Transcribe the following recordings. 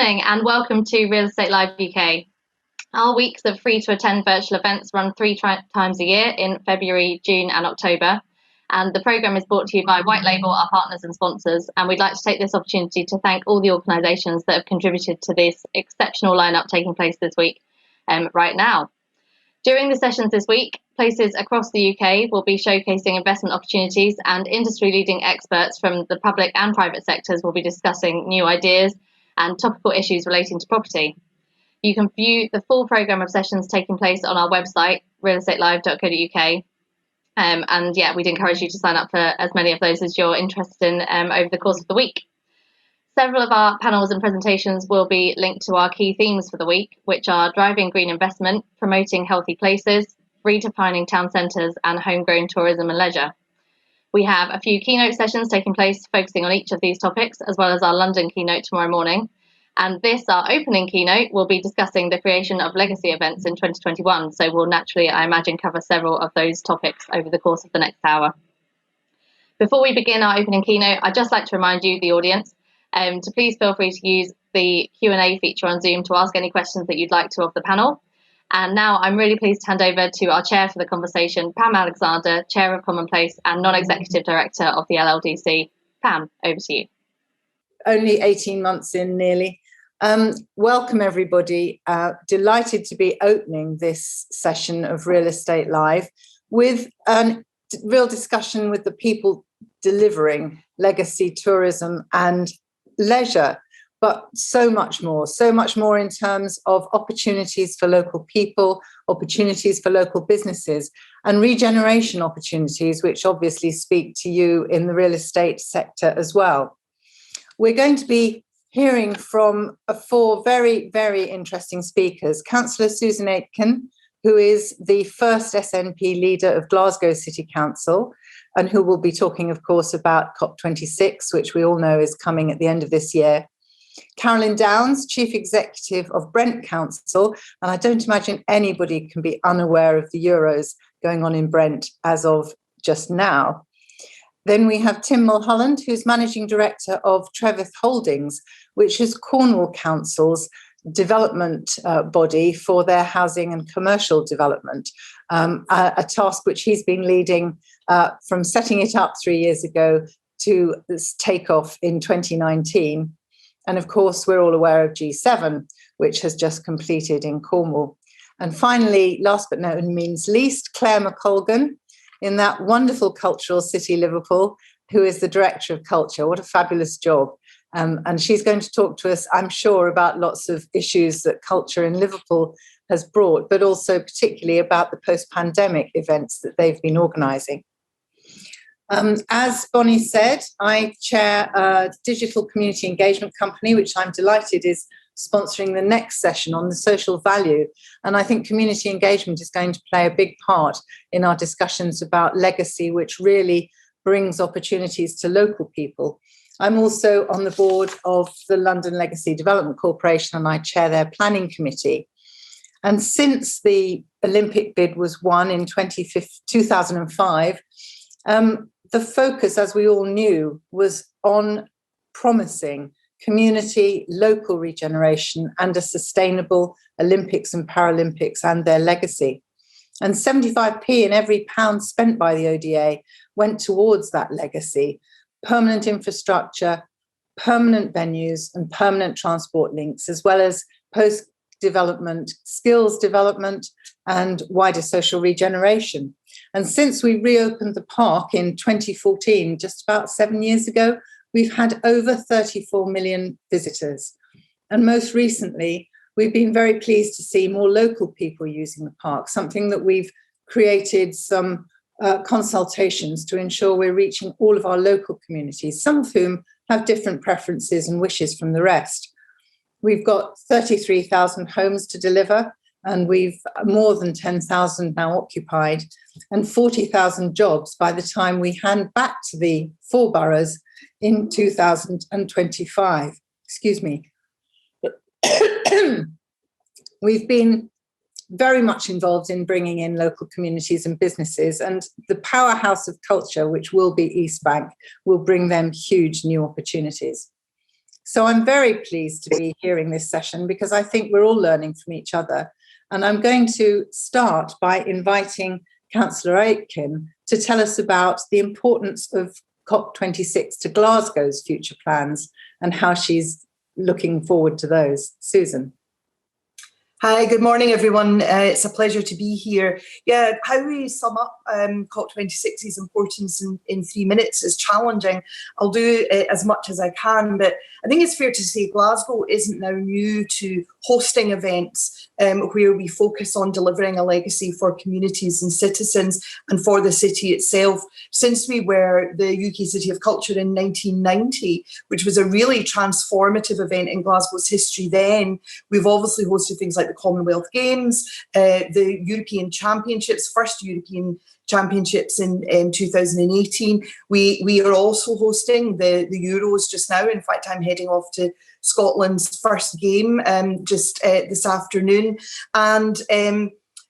morning and welcome to Real Estate Live UK. Our weeks of free to attend virtual events run three times a year in February, June and October. And the programme is brought to you by White Label, our partners and sponsors. And we'd like to take this opportunity to thank all the organisations that have contributed to this exceptional lineup taking place this week right now. During the sessions this week, places across the UK will be showcasing investment opportunities, and industry-leading experts from the public and private sectors will be discussing new ideas and topical issues relating to property. You can view the full programme of sessions taking place on our website, realestatelive.co.uk. And yeah, we'd encourage you to sign up for as many of those as you're interested in over the course of the week. Several of our panels and presentations will be linked to our key themes for the week, which are driving green investment, promoting healthy places, redefining town centres, and homegrown tourism and leisure. We have a few keynote sessions taking place focusing on each of these topics, as well as our London keynote tomorrow morning. And this, our opening keynote, will be discussing the creation of legacy events in 2021. So we'll naturally, I imagine, cover several of those topics over the course of the next hour. Before we begin our opening keynote, I'd just like to remind you, the audience, to please feel free to use the Q&A feature on Zoom to ask any questions that you'd like to of the panel. And now I'm really pleased to hand over to our chair for the conversation, Pam Alexander, Chair of Commonplace and Non-Executive Director of the LLDC. Pam, over to you. Only 18 months in nearly. Welcome everybody. Delighted to be opening this session of Real Estate Live with a real discussion with the people delivering legacy tourism and leisure, but so much more in terms of opportunities for local people, opportunities for local businesses, and regeneration opportunities, which obviously speak to you in the real estate sector as well. We're going to be hearing from four very, very interesting speakers. Councillor Susan Aitken, who is the first SNP leader of Glasgow City Council, and who will be talking, of course, about COP26, which we all know is coming at the end of this year. Carolyn Downs, Chief Executive of Brent Council, and I don't imagine anybody can be unaware of the Euros going on in Brent as of just now. Then we have Tim Mulholland, who's Managing Director of Treveth Holdings, which is Cornwall Council's development body for their housing and commercial development, a task which he's been leading from setting it up 3 years ago to this takeoff in 2019. And of course, we're all aware of G7, which has just completed in Cornwall. And finally, last but no means least, Cllr McColgan, in that wonderful cultural city, Liverpool, who is the Director of Culture. What a fabulous job. And she's going to talk to us, I'm sure, about lots of issues that culture in Liverpool has brought, but also particularly about the post-pandemic events that they've been organising. As Bonnie said, I chair a digital community engagement company, which I'm delighted is sponsoring the next session on the social value. And I think community engagement is going to play a big part in our discussions about legacy, which really brings opportunities to local people. I'm also on the board of the London Legacy Development Corporation, and I chair their planning committee. And since the Olympic bid was won in 2005, the focus, as we all knew, was on promising community, local regeneration and a sustainable Olympics and Paralympics and their legacy. And 75p in every pound spent by the ODA went towards that legacy: permanent infrastructure, permanent venues and permanent transport links, as well as post-development, skills development and wider social regeneration. And since we reopened the park in 2014, just about 7 years ago, we've had over 34 million visitors. And most recently, we've been very pleased to see more local people using the park, something that we've created some consultations to ensure we're reaching all of our local communities, some of whom have different preferences and wishes from the rest. We've got 33,000 homes to deliver, and we've more than 10,000 now occupied, and 40,000 jobs by the time we hand back to the four boroughs in 2025. Excuse me. We've been very much involved in bringing in local communities and businesses, and the powerhouse of culture, which will be East Bank, will bring them huge new opportunities. So I'm very pleased to be hearing this session because I think we're all learning from each other. And I'm going to start by inviting Councillor Aitken to tell us about the importance of COP26 to Glasgow's future plans and how she's looking forward to those. Susan. Hi, good morning, everyone. It's a pleasure to be here. Yeah, how we sum up COP26's importance in 3 minutes is challenging. I'll do as much as I can, but I think it's fair to say Glasgow isn't now new to hosting events where we focus on delivering a legacy for communities and citizens and for the city itself. Since we were the UK City of Culture in 1990, which was a really transformative event in Glasgow's history then, we've obviously hosted things like the Commonwealth Games, the European Championships, first European Championships in 2018. We are also hosting the Euros just now. In fact, I'm heading off to Scotland's first game just this afternoon. And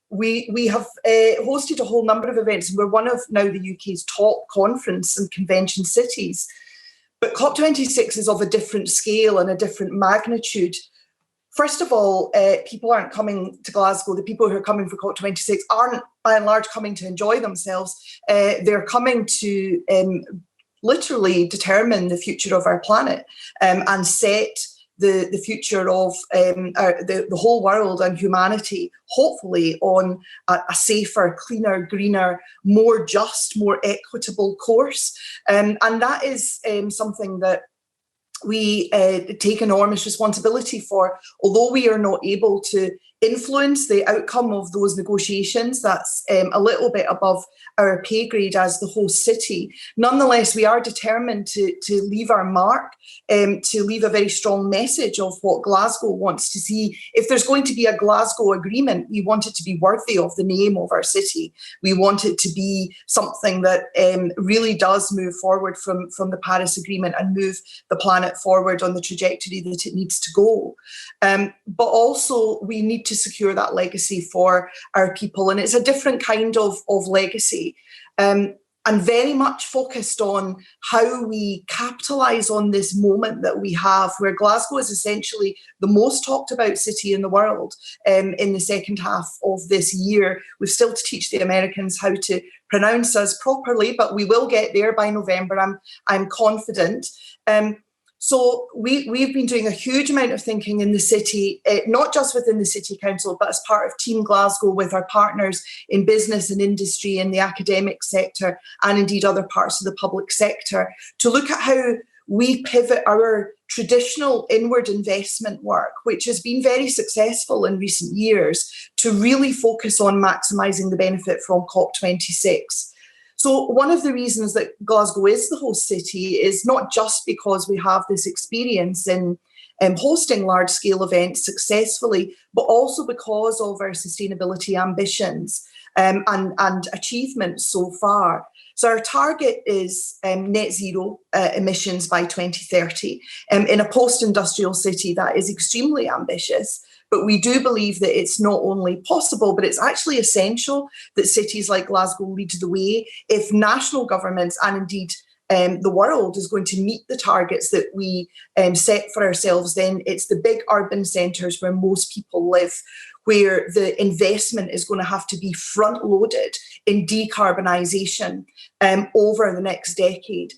we have hosted a whole number of events. We're one of now the UK's top conference and convention cities. But COP26 is of a different scale and a different magnitude. First of all, people aren't coming to Glasgow. The people who are coming for COP26 aren't, by and large, coming to enjoy themselves. They're coming to literally determine the future of our planet and set the future of the whole world and humanity, hopefully on a safer, cleaner, greener, more just, more equitable course. And that is something that we take enormous responsibility for. Although we are not able to influence the outcome of those negotiations, that's a little bit above our pay grade as the host city. Nonetheless, we are determined to leave our mark, to leave a very strong message of what Glasgow wants to see. If there's going to be a Glasgow agreement, we want it to be worthy of the name of our city. We want it to be something that really does move forward from the Paris Agreement and move the planet forward on the trajectory that it needs to go. But also, we need to secure that legacy for our people. And it's a different kind of legacy. And very much focused on how we capitalise on this moment that we have, where Glasgow is essentially the most talked about city in the world in the second half of this year. We've still to teach the Americans how to pronounce us properly, but we will get there by November, I'm confident. So we've been doing a huge amount of thinking in the city, not just within the City Council, but as part of Team Glasgow with our partners in business and industry, in the academic sector, and indeed other parts of the public sector, to look at how we pivot our traditional inward investment work, which has been very successful in recent years, to really focus on maximising the benefit from COP26. So one of the reasons that Glasgow is the host city is not just because we have this experience in hosting large-scale events successfully, but also because of our sustainability ambitions and achievements so far. So our target is net zero emissions by 2030. In a post-industrial city, that is extremely ambitious. But we do believe that it's not only possible, but it's actually essential that cities like Glasgow lead the way if national governments and indeed the world is going to meet the targets that we set for ourselves. Then it's the big urban centres where most people live, where the investment is going to have to be front-loaded in decarbonisation over the next decade.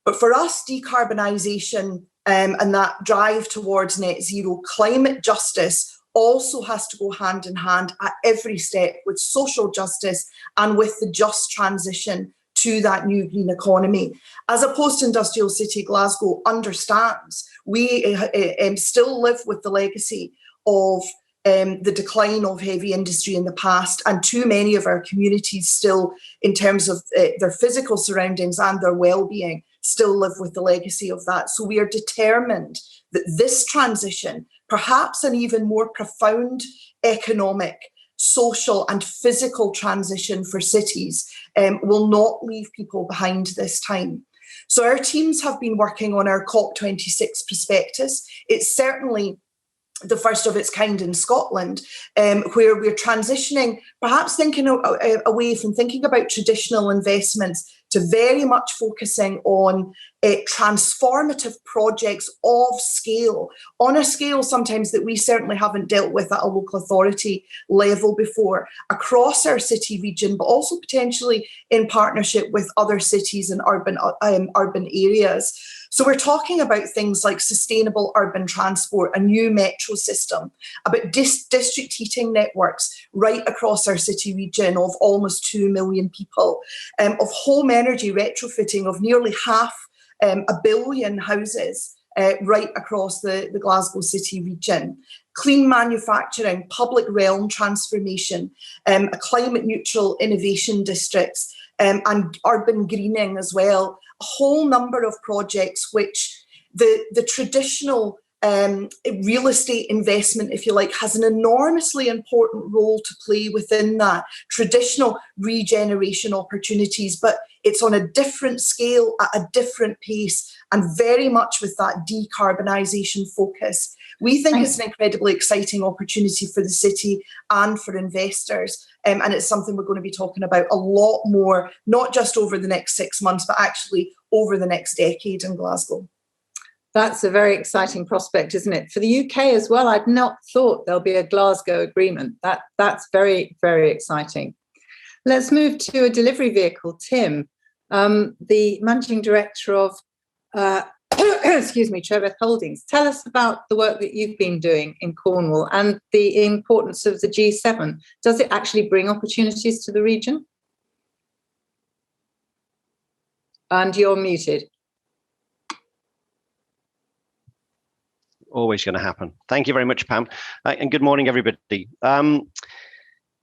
But for us, decarbonisation and that drive towards net zero, climate justice also has to go hand in hand at every step with social justice and with the just transition to that new green economy. As a post-industrial city, Glasgow understands we still live with the legacy of the decline of heavy industry in the past, and too many of our communities still, in terms of their physical surroundings and their well-being, still live with the legacy of that. So we are determined that this transition, perhaps an even more profound economic, social and physical transition for cities, will not leave people behind this time. So our teams have been working on our COP26 prospectus. It's certainly the first of its kind in Scotland, where we're transitioning, perhaps thinking away from thinking about traditional investments to very much focusing on transformative projects of scale, on a scale sometimes that we certainly haven't dealt with at a local authority level before, across our city region, but also potentially in partnership with other cities and urban areas. So we're talking about things like sustainable urban transport, a new metro system, about district heating networks right across our city region of almost 2 million people, of home energy retrofitting of nearly 500 million houses right across the Glasgow city region, clean manufacturing, public realm transformation, a climate neutral innovation districts, and urban greening as well. A whole number of projects which the traditional real estate investment, if you like, has an enormously important role to play within that, traditional regeneration opportunities, but it's on a different scale, at a different pace, and very much with that decarbonisation focus. We think it's an incredibly exciting opportunity for the city and for investors. And it's something we're going to be talking about a lot more, not just over the next 6 months, but actually over the next decade in Glasgow. That's a very exciting prospect, isn't it? For the UK as well, I'd not thought there'll be a Glasgow agreement. That's very, very exciting. Let's move to a delivery vehicle. Tim, the managing director of Treveth Holdings. Tell us about the work that you've been doing in Cornwall and the importance of the G7. Does it actually bring opportunities to the region? And you're muted. Always going to happen. Thank you very much, Pam. And good morning, everybody.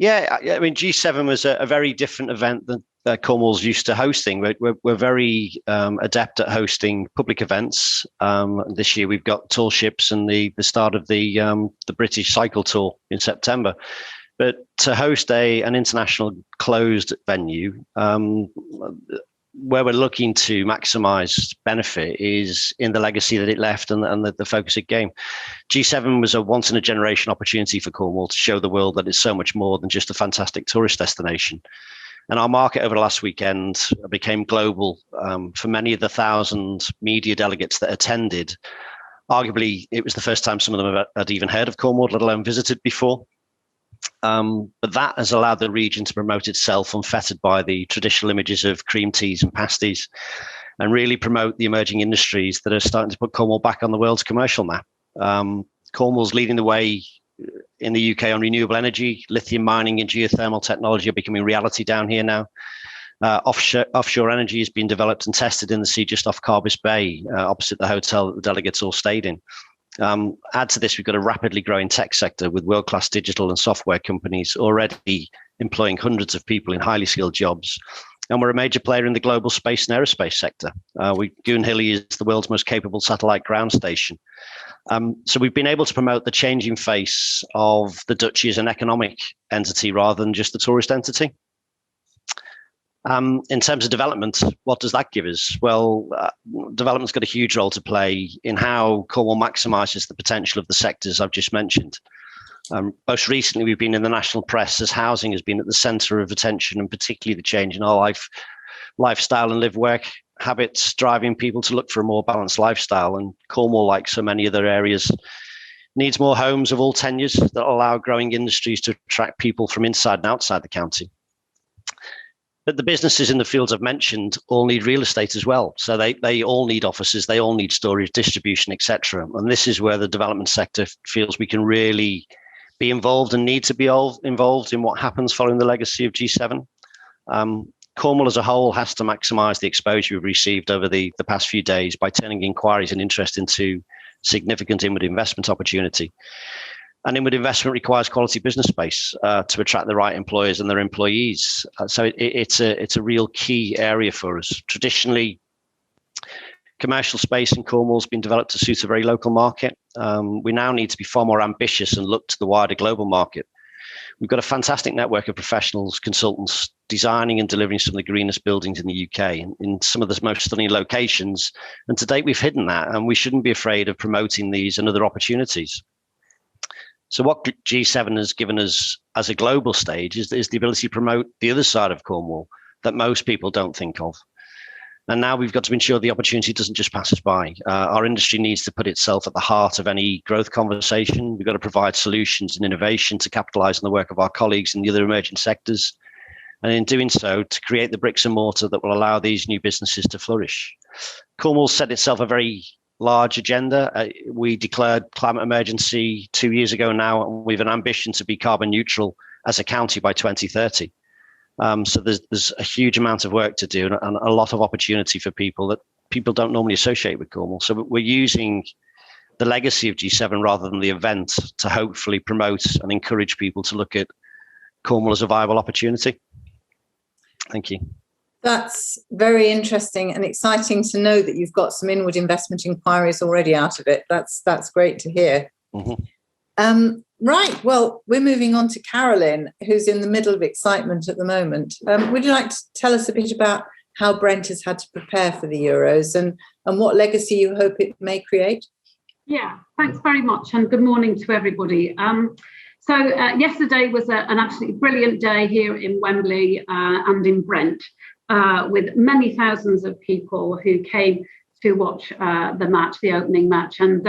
G7 was a very different event than Cornwall's used to hosting. We're very adept at hosting public events. This year we've got tall ships and the start of the British Cycle Tour in September. But to host an international closed venue, where we're looking to maximise benefit is in the legacy that it left and the focus it gave. G7 was a once-in-a-generation opportunity for Cornwall to show the world that it's so much more than just a fantastic tourist destination. And our market over the last weekend became global. For many of the 1,000 media delegates that attended, arguably it was the first time some of them had even heard of Cornwall, let alone visited before. But that has allowed the region to promote itself unfettered by the traditional images of cream teas and pasties, and really promote the emerging industries that are starting to put Cornwall back on the world's commercial map. Cornwall's leading the way in the UK on renewable energy. Lithium mining and geothermal technology are becoming reality down here now. Offshore energy is being developed and tested in the sea just off Carbis Bay, opposite the hotel that the delegates all stayed in. Add to this, we've got a rapidly growing tech sector with world-class digital and software companies already employing hundreds of people in highly skilled jobs. And we're a major player in the global space and aerospace sector. Goonhilly is the world's most capable satellite ground station. So we've been able to promote the changing face of the Duchy as an economic entity rather than just a tourist entity. In terms of development, what does that give us? Well, development's got a huge role to play in how Cornwall maximises the potential of the sectors I've just mentioned. Most recently, we've been in the national press as housing has been at the centre of attention, and particularly the change in our lifestyle and live-work habits, driving people to look for a more balanced lifestyle. And Cornwall, like so many other areas, needs more homes of all tenures that allow growing industries to attract people from inside and outside the county. But the businesses in the fields I've mentioned all need real estate as well. So they all need offices, they all need storage, distribution, etc. And this is where the development sector feels we can really be involved and need to be involved in what happens following the legacy of G7. Cornwall as a whole has to maximise the exposure we've received over the past few days by turning inquiries and interest into significant inward investment opportunity. And inward investment requires quality business space to attract the right employers and their employees. So it's a real key area for us. Traditionally, commercial space in Cornwall has been developed to suit a very local market. We now need to be far more ambitious and look to the wider global market. We've got a fantastic network of professionals, consultants, designing and delivering some of the greenest buildings in the UK in some of the most stunning locations. And to date, we've hidden that, and we shouldn't be afraid of promoting these and other opportunities. So what G7 has given us as a global stage is the ability to promote the other side of Cornwall that most people don't think of. And now we've got to ensure the opportunity doesn't just pass us by. Our industry needs to put itself at the heart of any growth conversation. We've got to provide solutions and innovation to capitalise on the work of our colleagues in the other emerging sectors. And in doing so, to create the bricks and mortar that will allow these new businesses to flourish. Cornwall set itself a very large agenda. We declared climate emergency 2 years ago now, and we have an ambition to be carbon neutral as a county by 2030. So there's a huge amount of work to do and a lot of opportunity for people that people don't normally associate with Cornwall. So we're using the legacy of G7 rather than the event to hopefully promote and encourage people to look at Cornwall as a viable opportunity. Thank you. That's very interesting and exciting to know that you've got some inward investment inquiries already out of it. That's great to hear. Mm-hmm. Right, well, we're moving on to Carolyn, who's in the middle of excitement at the moment. Would you like to tell us a bit about how Brent has had to prepare for the Euros and what legacy you hope it may create? Yeah, thanks very much and good morning to everybody. So yesterday was an absolutely brilliant day here in Wembley and in Brent, with many thousands of people who came to watch the match, the opening match. And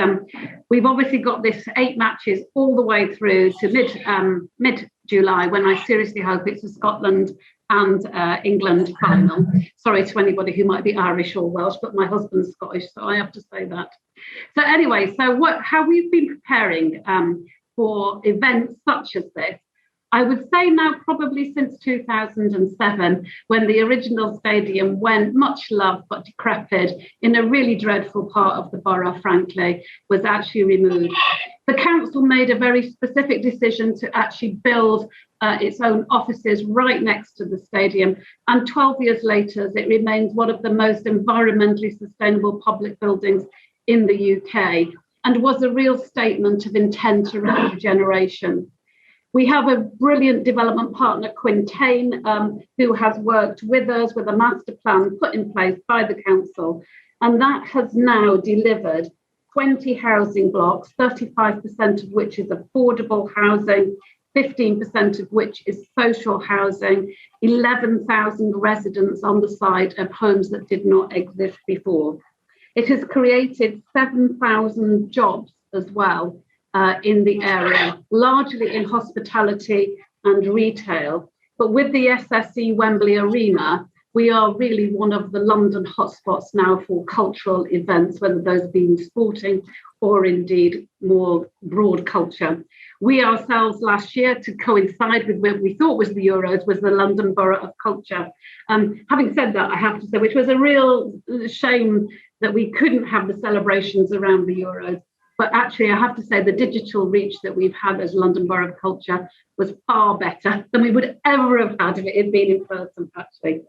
we've obviously got this 8 matches all the way through to mid-July, when I seriously hope it's a Scotland and England final. Sorry to anybody who might be Irish or Welsh, but my husband's Scottish, so I have to say that. So anyway, how we've been preparing for events such as this, I would say now probably since 2007, when the original stadium went, much loved but decrepit, in a really dreadful part of the borough, frankly, was actually removed. The council made a very specific decision to actually build its own offices right next to the stadium. And 12 years later, it remains one of the most environmentally sustainable public buildings in the UK and was a real statement of intent around regeneration. We have a brilliant development partner, Quintain, who has worked with us with a master plan put in place by the council. And that has now delivered 20 housing blocks, 35% of which is affordable housing, 15% of which is social housing, 11,000 residents on the site of homes that did not exist before. It has created 7,000 jobs as well. In the area, largely in hospitality and retail. But with the SSE Wembley Arena, we are really one of the London hotspots now for cultural events, whether those being sporting or indeed more broad culture. We ourselves last year, to coincide with what we thought was the Euros, was the London Borough of Culture. Having said that, I have to say, which was a real shame that we couldn't have the celebrations around the Euros. But actually, I have to say the digital reach that we've had as London Borough of Culture was far better than we would ever have had if it had been in person, actually.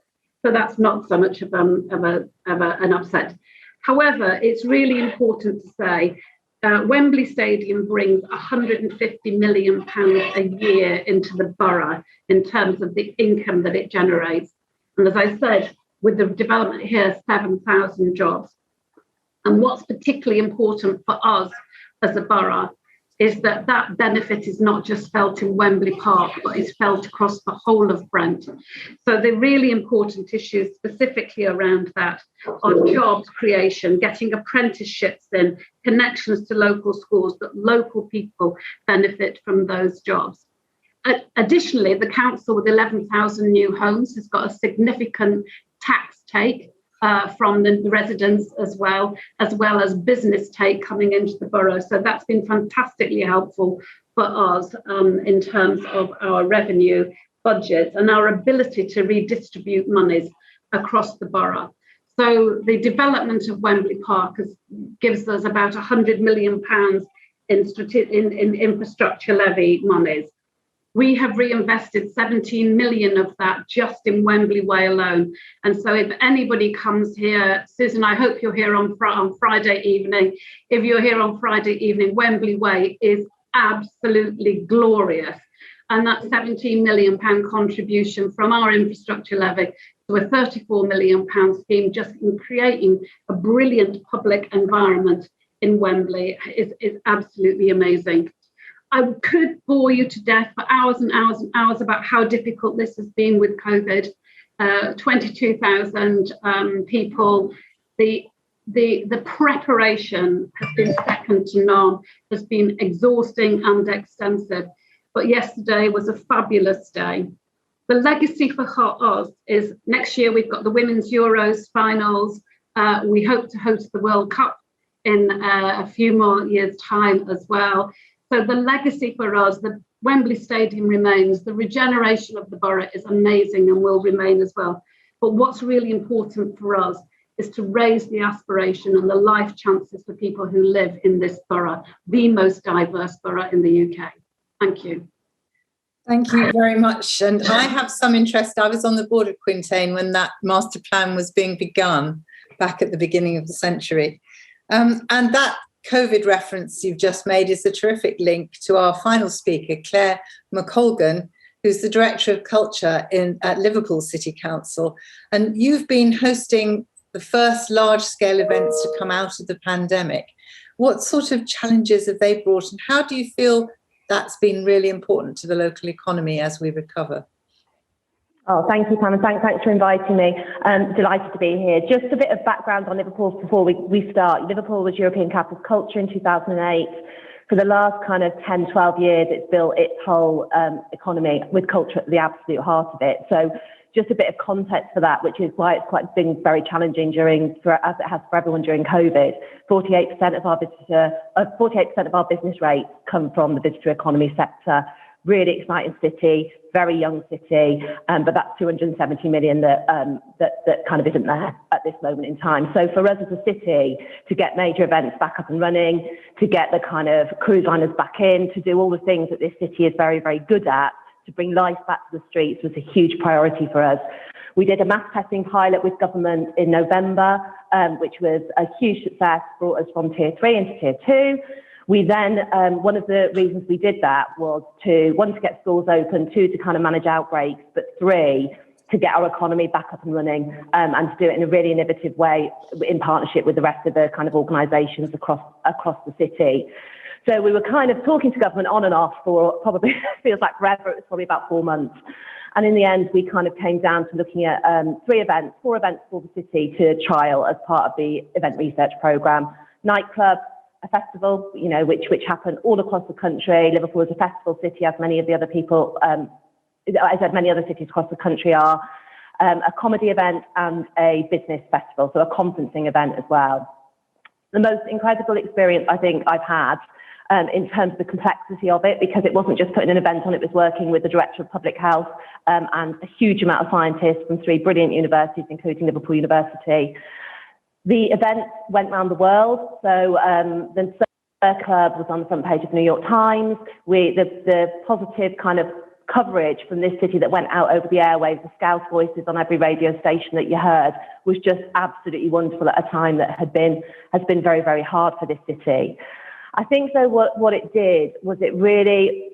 So that's not so much of an upset. However, it's really important to say Wembley Stadium brings £150 million a year into the borough in terms of the income that it generates. And as I said, with the development here, 7,000 jobs. And what's particularly important for us as a borough is that that benefit is not just felt in Wembley Park, but is felt across the whole of Brent. So the really important issues specifically around that are jobs creation, getting apprenticeships in, connections to local schools, that local people benefit from those jobs. Additionally, the council with 11,000 new homes has got a significant tax take from the residents as well as business take coming into the borough. So that's been fantastically helpful for us in terms of our revenue budget and our ability to redistribute monies across the borough. So the development of Wembley Park gives us about £100 million in infrastructure levy monies. We have reinvested 17 million of that just in Wembley Way alone. And so if anybody comes here, Susan, I hope you're here on Friday evening. If you're here on Friday evening, Wembley Way is absolutely glorious. And that £17 million contribution from our infrastructure levy to a £34 million scheme just in creating a brilliant public environment in Wembley is absolutely amazing. I could bore you to death for hours and hours and hours about how difficult this has been with COVID. 22,000 people. The preparation has been second to none, has been exhausting and extensive. But yesterday was a fabulous day. The legacy for us is next year we've got the Women's Euros finals. We hope to host the World Cup in a few more years' time as well. So the legacy for us, the Wembley Stadium remains. The regeneration of the borough is amazing and will remain as well. But what's really important for us is to raise the aspiration and the life chances for people who live in this borough, the most diverse borough in the UK. Thank you. Thank you very much. And I have some interest. I was on the board of Quintain when that master plan was being begun back at the beginning of the century. And that COVID reference you've just made is a terrific link to our final speaker, Cllr McColgan, who's the Director of Culture at Liverpool City Council. And you've been hosting the first large-scale events to come out of the pandemic. What sort of challenges have they brought, and how do you feel that's been really important to the local economy as we recover? Oh, thank you, Pam, and thanks for inviting me. Delighted to be here. Just a bit of background on Liverpool before we start. Liverpool was European Capital of Culture in 2008. For the last kind of 10, 12 years, it's built its whole economy with culture at the absolute heart of it. So just a bit of context for that, which is why it's quite been very challenging as it has for everyone during COVID. 48% of our business rates come from the visitor economy sector. Really exciting city, very young city, but that's 270 million that kind of isn't there at this moment in time. So for us as a city to get major events back up and running, to get the kind of cruise liners back in, to do all the things that this city is very, very good at, to bring life back to the streets was a huge priority for us. We did a mass testing pilot with government in November, which was a huge success, brought us from tier 3 into tier 2. We then, one of the reasons we did that was to, 1, to get schools open, 2, to kind of manage outbreaks, but 3, to get our economy back up and running, and to do it in a really innovative way in partnership with the rest of the kind of organisations across the city. So we were kind of talking to government on and off for probably, feels like forever, it was probably about 4 months. And in the end, we kind of came down to looking at 4 events for the city to trial as part of the event research programme. Nightclub, a festival, which happened all across the country. Liverpool is a festival city, as many of the other people, as many other cities across the country are. A comedy event and a business festival, so a conferencing event as well. The most incredible experience I think I've had in terms of the complexity of it, because it wasn't just putting an event on, it was working with the Director of Public Health and a huge amount of scientists from 3 brilliant universities, including Liverpool University. The event went around the world, so the Cllr was on the front page of the New York Times. The positive kind of coverage from this city that went out over the airwaves, the Scouse voices on every radio station that you heard, was just absolutely wonderful at a time that has been very, very hard for this city. I think though what it did was it really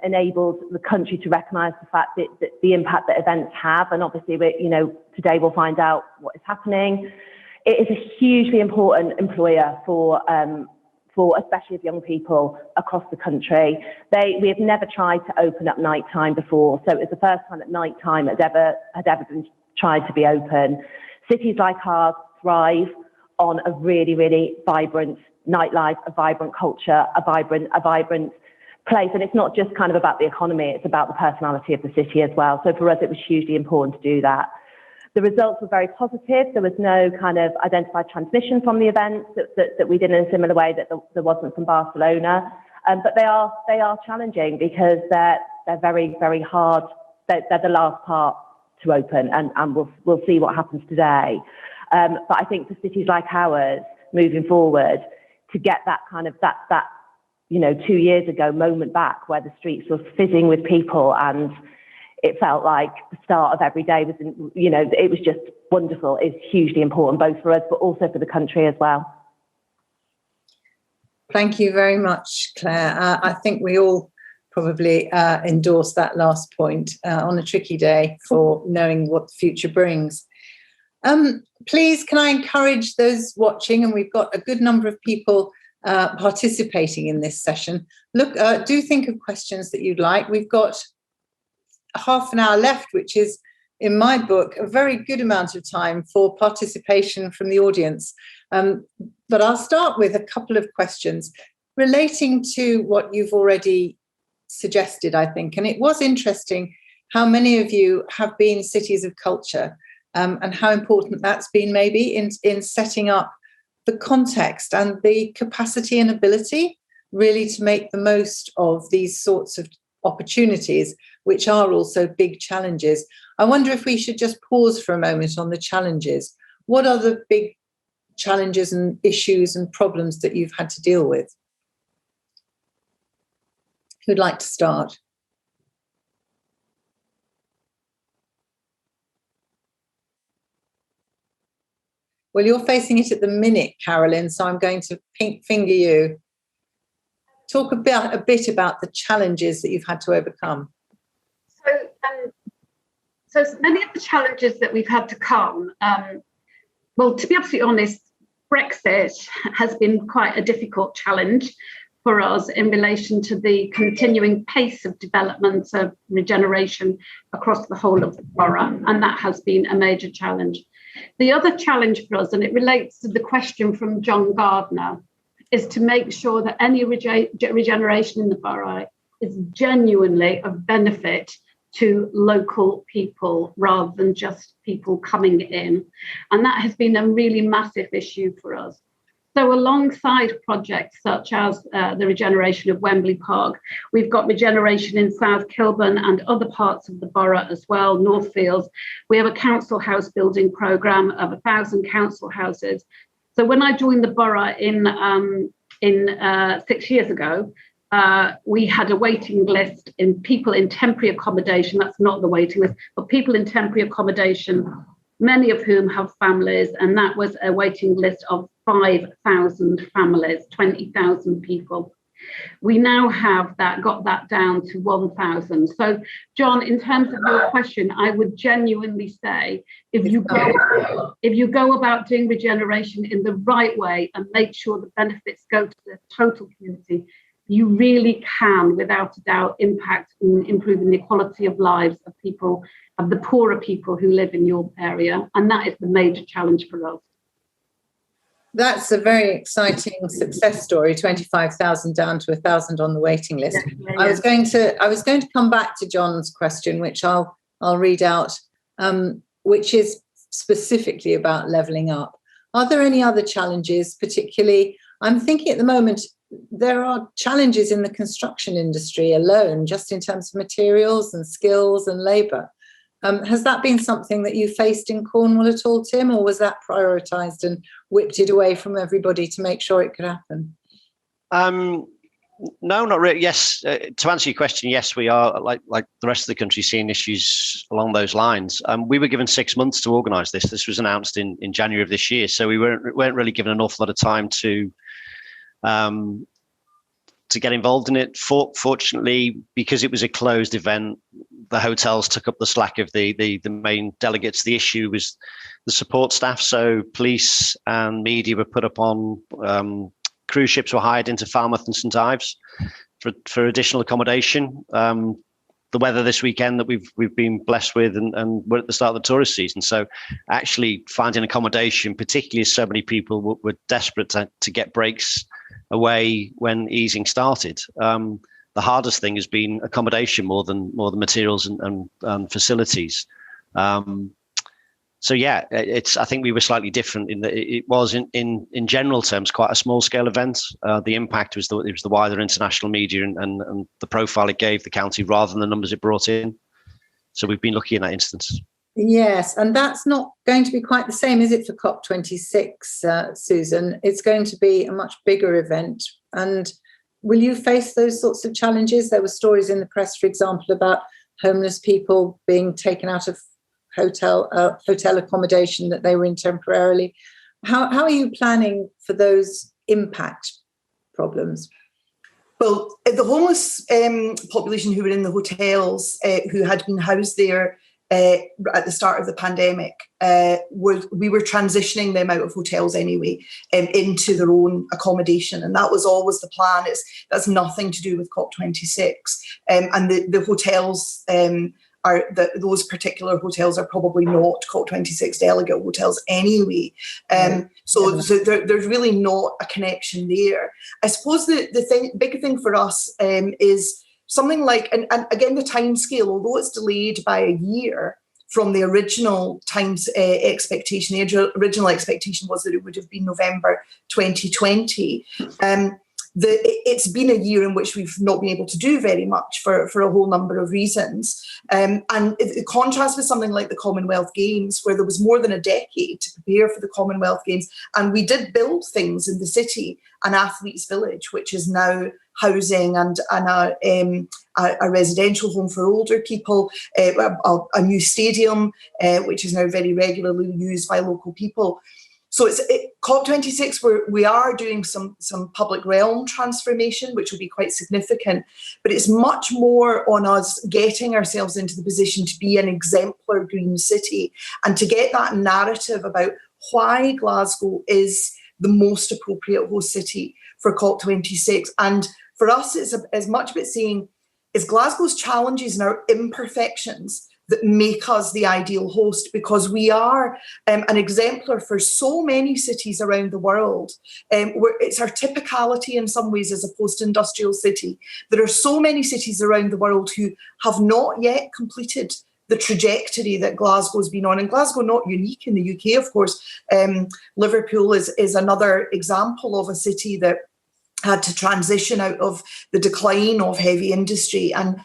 enabled the country to recognise the fact that the impact that events have, and obviously today we'll find out what is happening. It is a hugely important employer for especially of young people across the country. We have never tried to open up nighttime before, so it was the first time that nighttime had ever been tried to be open. Cities like ours thrive on a really, really vibrant nightlife, a vibrant culture, a vibrant place. And it's not just kind of about the economy, it's about the personality of the city as well. So for us, it was hugely important to do that. The results were very positive. There was no kind of identified transmission from the events that we did in a similar way that there wasn't from Barcelona. But they are challenging because they're very, very hard. They're the last part to open, and we'll see what happens today. But I think for cities like ours, moving forward, to get that kind of that 2 years ago moment back where the streets were fizzing with people and it felt like the start of every day was, it was just wonderful. It's hugely important, both for us, but also for the country as well. Thank you very much, Cllr. I think we all probably endorse that last point on a tricky day for knowing what the future brings. Please, can I encourage those watching, and we've got a good number of people participating in this session, do think of questions that you'd like. We've got half an hour left, which is in my book, a very good amount of time for participation from the audience. But I'll start with a couple of questions relating to what you've already suggested, I think. And it was interesting how many of you have been cities of culture, and how important that's been maybe in setting up the context and the capacity and ability really to make the most of these sorts of opportunities, which are also big challenges. I wonder if we should just pause for a moment on the challenges. What are the big challenges and issues and problems that you've had to deal with? Who'd like to start? Well, you're facing it at the minute, Carolyn, so I'm going to pink finger you. Talk a bit about the challenges that you've had to overcome. So many of the challenges that we've had to come, well, to be absolutely honest, Brexit has been quite a difficult challenge for us in relation to the continuing pace of development of regeneration across the whole of the borough, and that has been a major challenge. The other challenge for us, and it relates to the question from John Gardner, is to make sure that any regeneration in the borough is genuinely of benefit to local people rather than just people coming in. And that has been a really massive issue for us. So alongside projects such as the regeneration of Wembley Park, we've got regeneration in South Kilburn and other parts of the borough as well, Northfields. We have a council house building programme of 1,000 council houses. So when I joined the borough in 6 years ago, we had a waiting list in people in temporary accommodation. That's not the waiting list, but people in temporary accommodation, many of whom have families, and that was a waiting list of 5,000 families, 20,000 people. We now have got that down to 1,000. So, John, in terms of your question, I would genuinely say if you go about doing regeneration in the right way and make sure the benefits go to the total community, you really can, without a doubt, impact in improving the quality of lives of people, of the poorer people who live in your area. And that is the major challenge for us. That's a very exciting success story, 25,000 down to 1,000 on the waiting list. Yeah. I was going to come back to John's question, which I'll read out, which is specifically about levelling up. Are there any other challenges, particularly? I'm thinking at the moment there are challenges in the construction industry alone, just in terms of materials and skills and labour. Has that been something that you faced in Cornwall at all, Tim, or was that prioritised and whipped it away from everybody to make sure it could happen? No, not really. Yes, to answer your question, yes, we are, like the rest of the country, seeing issues along those lines. We were given 6 months to organise this. This was announced in January of this year, so we weren't really given an awful lot of time to get involved in it. Fortunately, because it was a closed event, the hotels took up the slack of the main delegates. The issue was the support staff. So police and media were put up on, cruise ships were hired into Falmouth and St Ives for additional accommodation. The weather this weekend that we've been blessed with, and we're at the start of the tourist season. So actually finding accommodation, particularly as so many people were desperate to get breaks away when easing started. The hardest thing has been accommodation more than materials and facilities. So yeah, I think we were slightly different in that it was in general terms quite a small scale event. The impact was the wider international media and the profile it gave the county rather than the numbers it brought in. So we've been lucky in that instance. Yes, and that's not going to be quite the same, is it, for COP26, Susan? It's going to be a much bigger event. And will you face those sorts of challenges? There were stories in the press, for example, about homeless people being taken out of hotel accommodation that they were in temporarily. How are you planning for those impact problems? Well, the homeless population who were in the hotels, who had been housed there at the start of the pandemic, we were transitioning them out of hotels anyway into their own accommodation, and that was always the plan. That's nothing to do with COP26, and the hotels those particular hotels are probably not COP26 delegate hotels anyway. So there's really not a connection there. I suppose the big thing for us is something like, and again, the timescale, although it's delayed by a year from the original expectation, the original expectation was that it would have been November 2020. It's been a year in which we've not been able to do very much for a whole number of reasons. And the contrast with something like the Commonwealth Games, where there was more than a decade to prepare for the Commonwealth Games, and we did build things in the city, an athletes' village, which is now housing and a residential home for older people, a new stadium, which is now very regularly used by local people. So it's COP26, where we are doing some public realm transformation, which will be quite significant, but it's much more on us getting ourselves into the position to be an exemplar green city and to get that narrative about why Glasgow is the most appropriate host city for COP26. And for us, it's as much about saying, it's Glasgow's challenges and our imperfections that make us the ideal host, because we are an exemplar for so many cities around the world. It's our typicality in some ways as a post-industrial city. There are so many cities around the world who have not yet completed the trajectory that Glasgow's been on. And Glasgow not unique in the UK, of course. Liverpool is another example of a city that had to transition out of the decline of heavy industry and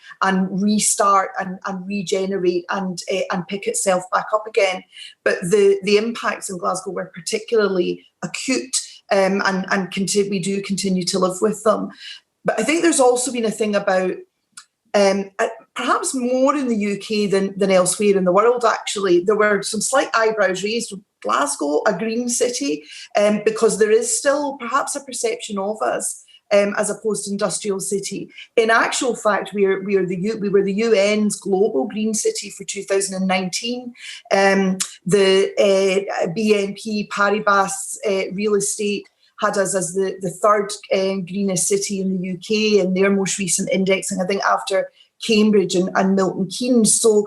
restart and regenerate and pick itself back up again. But the impacts in Glasgow were particularly acute, and we do continue to live with them. But I think there's also been a thing about, perhaps more in the UK than elsewhere in the world, actually. There were some slight eyebrows raised. Glasgow, a green city, because there is still perhaps a perception of us as a post-industrial city. In actual fact, we were the UN's global green city for 2019. The BNP Paribas real estate had us as the third greenest city in the UK in their most recent indexing, I think after Cambridge and Milton Keynes. So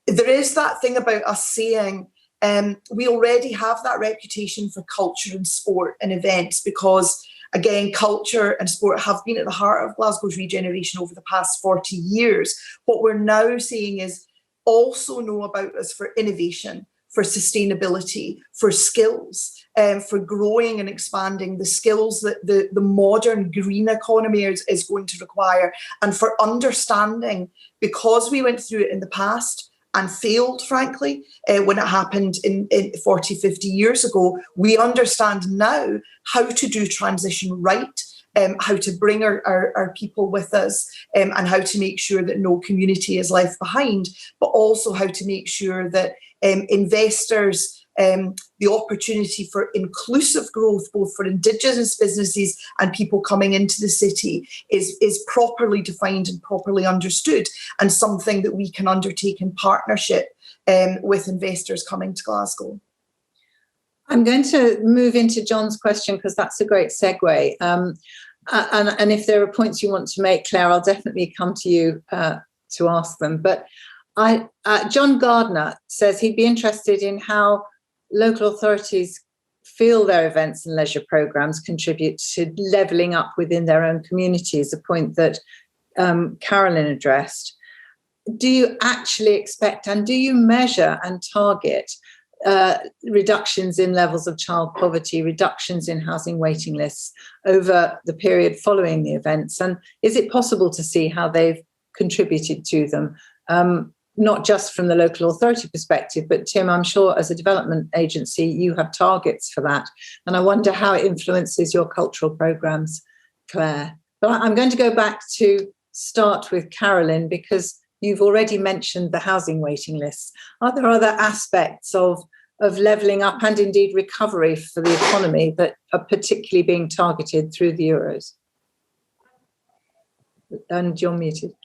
there is that thing about us saying, we already have that reputation for culture and sport and events because, again, culture and sport have been at the heart of Glasgow's regeneration over the past 40 years. What we're now seeing is also know about us for innovation, for sustainability, for skills, for growing and expanding the skills that the modern green economy is going to require, and for understanding, because we went through it in the past and failed, frankly, when it happened in 40, 50 years ago, we understand now how to do transition right, how to bring our people with us, and how to make sure that no community is left behind, but also how to make sure that investors, the opportunity for inclusive growth, both for Indigenous businesses and people coming into the city, is properly defined and properly understood, and something that we can undertake in partnership with investors coming to Glasgow. I'm going to move into John's question because that's a great segue. And if there are points you want to make, Cllr, I'll definitely come to you to ask them. But John Gardner says he'd be interested in how local authorities feel their events and leisure programmes contribute to levelling up within their own communities, a point that Carolyn addressed. Do you actually expect, and do you measure and target reductions in levels of child poverty, reductions in housing waiting lists over the period following the events? And is it possible to see how they've contributed to them? Not just from the local authority perspective, but Tim, I'm sure as a development agency, you have targets for that. And I wonder how it influences your cultural programmes, Cllr. But I'm going to go back to start with Carolyn, because you've already mentioned the housing waiting lists. Are there other aspects of levelling up and indeed recovery for the economy that are particularly being targeted through the Euros? And you're muted.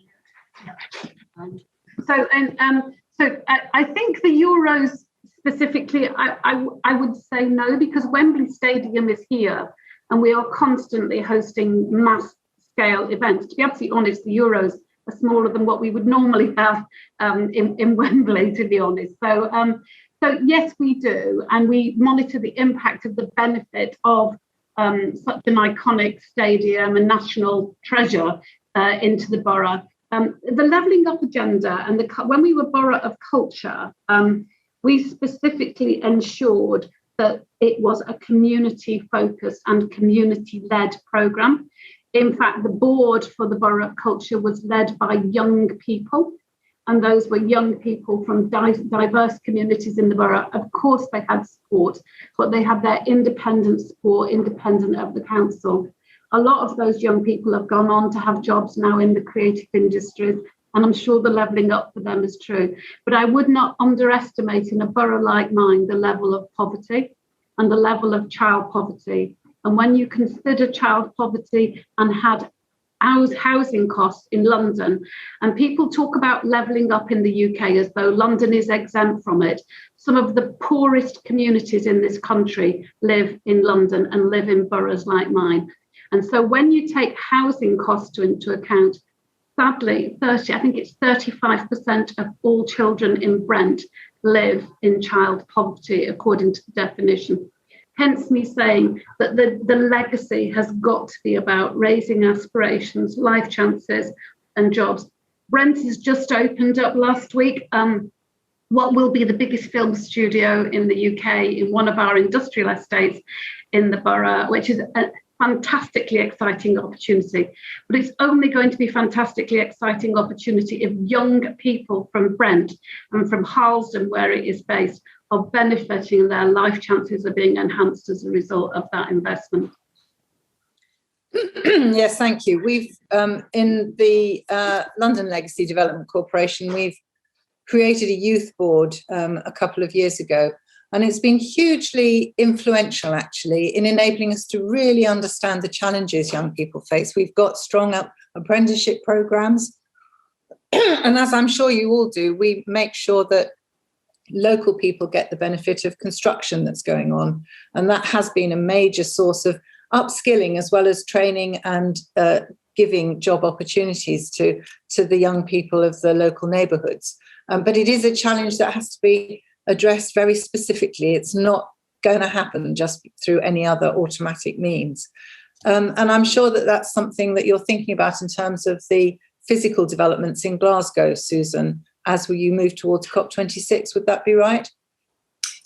So I think the Euros specifically, I would say no, because Wembley Stadium is here and we are constantly hosting mass scale events. To be absolutely honest, the Euros smaller than what we would normally have in Wembley, to be honest. So yes, we do, and we monitor the impact of the benefit of such an iconic stadium and national treasure into the borough. The levelling up agenda, and when we were Borough of Culture, we specifically ensured that it was a community-focused and community-led programme. In fact, the board for the Borough of Culture was led by young people, and those were young people from diverse communities in the borough. Of course, they had support, but they had their independent support, independent of the council. A lot of those young people have gone on to have jobs now in the creative industries, and I'm sure the levelling up for them is true. But I would not underestimate in a borough like mine the level of poverty and the level of child poverty. And when you consider child poverty and had housing costs in London, and people talk about levelling up in the UK as though London is exempt from it. Some of the poorest communities in this country live in London and live in boroughs like mine. And so when you take housing costs into account, sadly, I think it's 35% of all children in Brent live in child poverty, according to the definition. Hence me saying that the legacy has got to be about raising aspirations, life chances and jobs. Brent has just opened up last week what will be the biggest film studio in the UK in one of our industrial estates in the borough, which is a fantastically exciting opportunity. But it's only going to be fantastically exciting opportunity if young people from Brent and from Harlesden, where it is based, are benefiting, and their life chances are being enhanced as a result of that investment. Yes, thank you. We've, in the London Legacy Development Corporation, we've created a youth board a couple of years ago, and it's been hugely influential, actually, in enabling us to really understand the challenges young people face. We've got strong apprenticeship programs, and as I'm sure you all do, we make sure that local people get the benefit of construction that's going on. And that has been a major source of upskilling as well as training and giving job opportunities to the young people of the local neighbourhoods. But it is a challenge that has to be addressed very specifically. It's not going to happen just through any other automatic means. And I'm sure that that's something that you're thinking about in terms of the physical developments in Glasgow, Susan, as you move towards COP26, would that be right?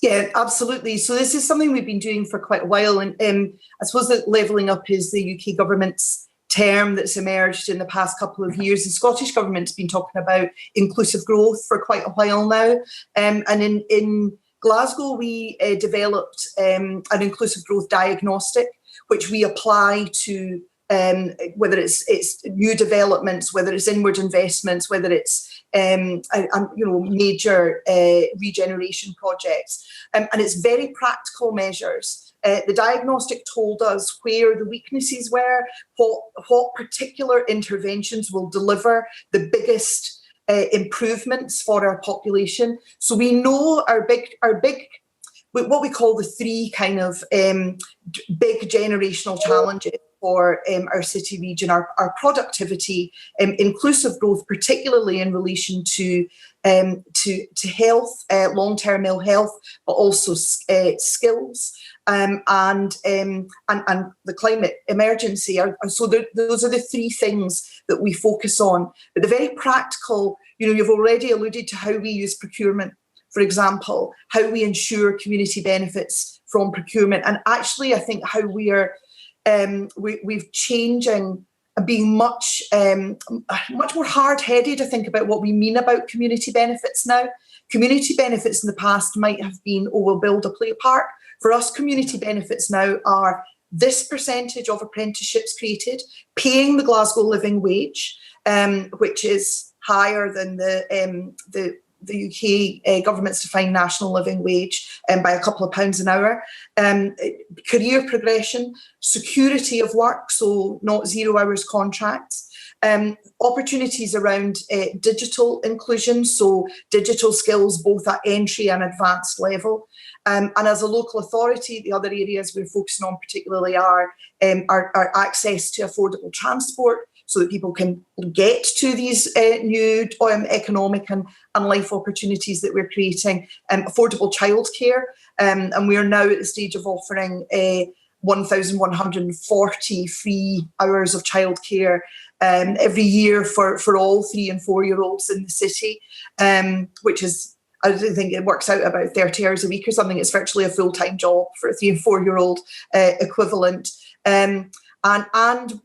Yeah, absolutely. So this is something we've been doing for quite a while. And I suppose that levelling up is the UK government's term that's emerged in the past couple of years. The Scottish government's been talking about inclusive growth for quite a while now. And in Glasgow, we developed an inclusive growth diagnostic, which we apply to whether it's new developments, whether it's inward investments, whether it's major regeneration projects, and it's very practical measures. The diagnostic told us where the weaknesses were, what particular interventions will deliver the biggest improvements for our population. So we know our big what we call the three kind of big generational challenges for our city region, our productivity, inclusive growth, particularly in relation to health, long-term ill health, but also skills, and the climate emergency. So those are the three things that we focus on. But the very practical, you've already alluded to how we use procurement, for example, how we ensure community benefits from procurement, and actually I think how we are we've changing and being much more hard-headed, I think, about what we mean about community benefits now. Community benefits in the past might have been, we'll build a play park. For us, community benefits now are this percentage of apprenticeships created, paying the Glasgow living wage, which is higher than the UK government's defined national living wage by a couple of pounds an hour, career progression, security of work, so not 0 hours contracts, opportunities around digital inclusion, so digital skills both at entry and advanced level. And as a local authority, the other areas we're focusing on particularly are access to affordable transport, so that people can get to these new economic and life opportunities that we're creating. Affordable childcare, and we are now at the stage of offering 1,140 free hours of childcare every year for all 3 and 4-year-olds in the city, which is, I think it works out about 30 hours a week or something. It's virtually a full-time job for a 3 and 4-year-old equivalent. And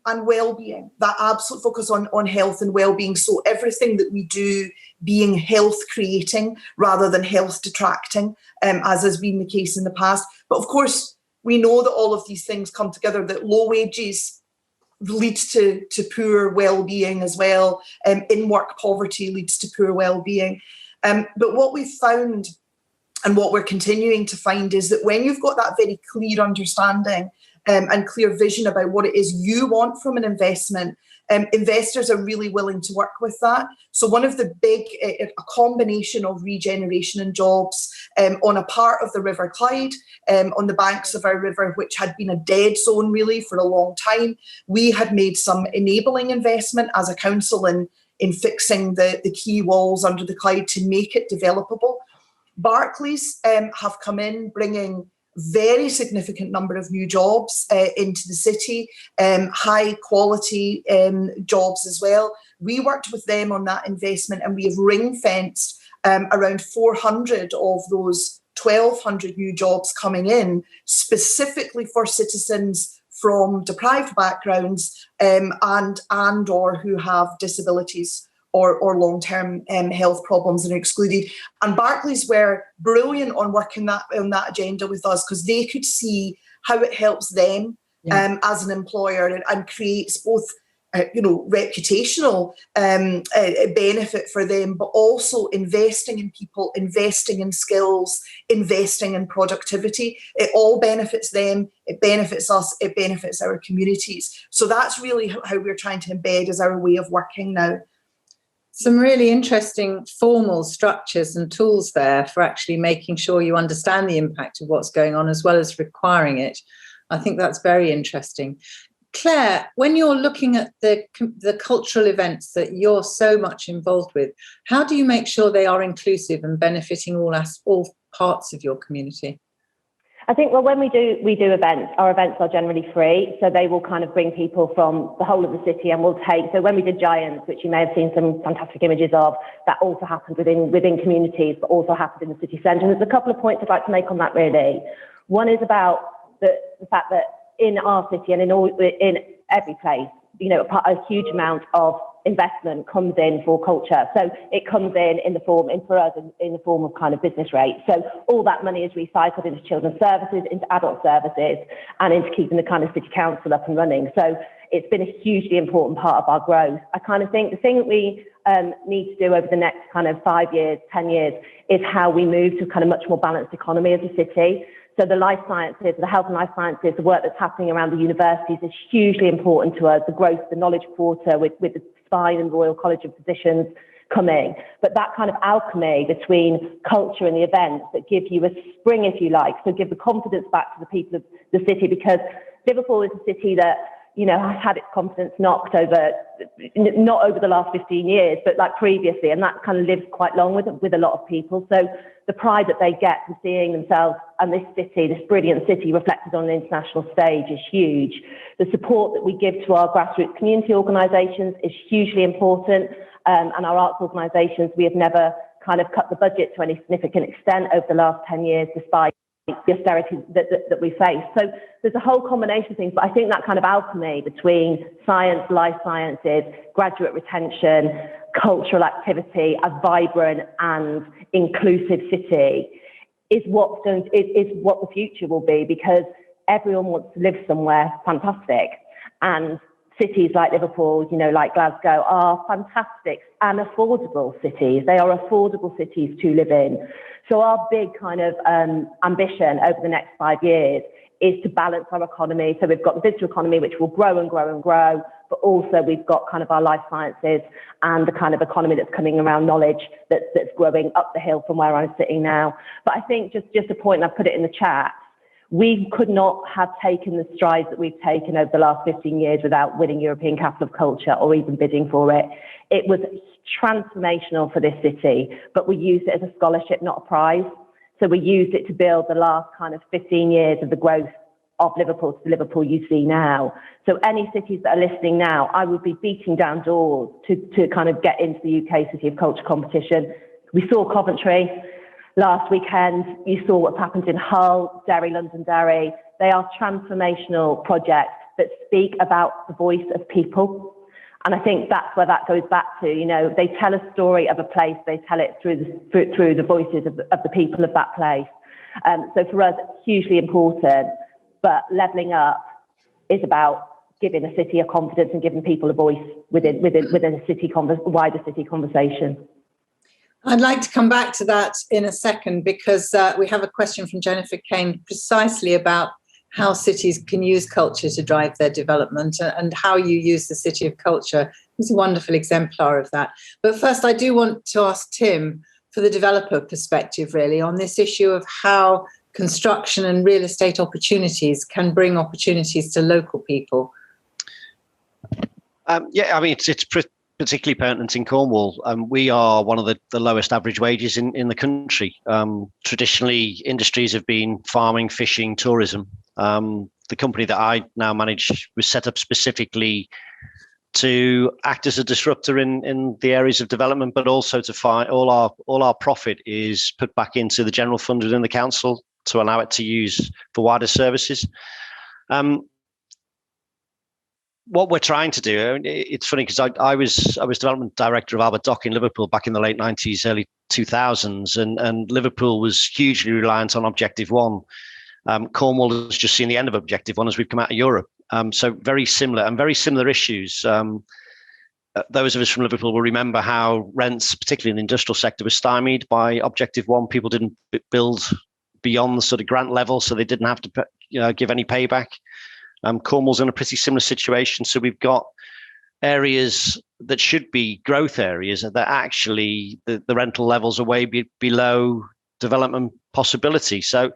well-being, that absolute focus on health and well-being. So everything that we do being health creating rather than health detracting, as has been the case in the past. But of course, we know that all of these things come together, that low wages leads to poor well-being as well. In-work poverty leads to poor well-being. But what we've found and what we're continuing to find is that when you've got that very clear understanding and clear vision about what it is you want from an investment, investors are really willing to work with that. So one of the big, a combination of regeneration and jobs on a part of the River Clyde, on the banks of our river, which had been a dead zone really for a long time. We had made some enabling investment as a council in fixing the quay walls under the Clyde to make it developable. Barclays have come in bringing very significant number of new jobs into the city, high quality jobs as well. We worked with them on that investment, and we have ring fenced around 400 of those 1,200 new jobs coming in specifically for citizens from deprived backgrounds and or who have disabilities or long-term health problems and are excluded. And Barclays were brilliant on working on that agenda with us, because they could see how it helps them as an employer and creates both reputational benefit for them, but also investing in people, investing in skills, investing in productivity. It all benefits them, it benefits us, it benefits our communities. So that's really how we're trying to embed as our way of working now. Some really interesting formal structures and tools there for actually making sure you understand the impact of what's going on as well as requiring it. I think that's very interesting. Claire, when you're looking at the cultural events that you're so much involved with, how do you make sure they are inclusive and benefiting all parts of your community? I think, well, when we do events, our events are generally free, so they will kind of bring people from the whole of the city, and we'll take, so when we did Giants, which you may have seen some fantastic images of, that also happened within communities, but also happened in the city centre. And there's a couple of points I'd like to make on that really. One is about the fact that in our city and in every place, a huge amount of investment comes in for culture. So it comes in the form, for us, in the form of kind of business rates. So all that money is recycled into children's services, into adult services, and into keeping the kind of city council up and running. So it's been a hugely important part of our growth. I kind of think the thing that we need to do over the next kind of 5 years, 10 years, is how we move to kind of much more balanced economy as a city. So the life sciences, the health and life sciences, the work that's happening around the universities is hugely important to us. The growth, the Knowledge Quarter with the Spine and Royal College of Physicians coming. But that kind of alchemy between culture and the events that give you a spring, if you like, so give the confidence back to the people of the city, because Liverpool is a city that, has had its confidence knocked over, not over the last 15 years, but like previously, and that kind of lives quite long with a lot of people. So the pride that they get from seeing themselves and this city, this brilliant city reflected on the international stage is huge. The support that we give to our grassroots community organisations is hugely important, and our arts organisations, we have never kind of cut the budget to any significant extent over the last 10 years, despite the austerity that we face. So there's a whole combination of things, but I think that kind of alchemy between science, life sciences, graduate retention, cultural activity, a vibrant and inclusive city is what the future will be, because everyone wants to live somewhere fantastic. And cities like Liverpool, like Glasgow, are fantastic and affordable cities. They are affordable cities to live in. So our big kind of ambition over the next 5 years is to balance our economy. So we've got the visitor economy, which will grow and grow and grow, but also we've got kind of our life sciences and the kind of economy that's coming around knowledge that's growing up the hill from where I'm sitting now. But I think just a point, and I've put it in the chat, We could not have taken the strides that we've taken over the last 15 years without winning European Capital of Culture or even bidding for it. It was transformational for this city, but we used it as a scholarship, not a prize. So we used it to build the last kind of 15 years of the growth of Liverpool to the Liverpool you see now. So any cities that are listening now, I would be beating down doors to kind of get into the UK City of Culture competition. We saw Coventry last weekend. You saw what's happened in Hull, Derry, Londonderry. They are transformational projects that speak about the voice of people. And I think that's where that goes back to, you know, they tell a story of a place, they tell it through the voices of the people of that place. So for us, it's hugely important, but levelling up is about giving a city a confidence and giving people a voice within a city wider city conversation. I'd like to come back to that in a second, because we have a question from Jennifer Kane precisely about how cities can use culture to drive their development, and how you use the City of Culture is a wonderful exemplar of that. But first, I do want to ask Tim for the developer perspective, really, on this issue of how construction and real estate opportunities can bring opportunities to local people. Yeah, I mean, it's particularly pertinent in Cornwall. We are one of the lowest average wages in the country. Traditionally, industries have been farming, fishing, tourism. The company that I now manage was set up specifically to act as a disruptor in the areas of development, but also to find all our profit is put back into the general fund within the council to allow it to use for wider services. What we're trying to do, it's funny because I was development director of Albert Dock in Liverpool back in the late 90s, early 2000s, and Liverpool was hugely reliant on Objective One. Cornwall has just seen the end of Objective One as we've come out of Europe. So very similar issues. Those of us from Liverpool will remember how rents, particularly in the industrial sector, were stymied by Objective One. People didn't build beyond the sort of grant level, so they didn't have to give any payback. Cornwall's in a pretty similar situation. So we've got areas that should be growth areas that actually the rental levels are way below development possibility. So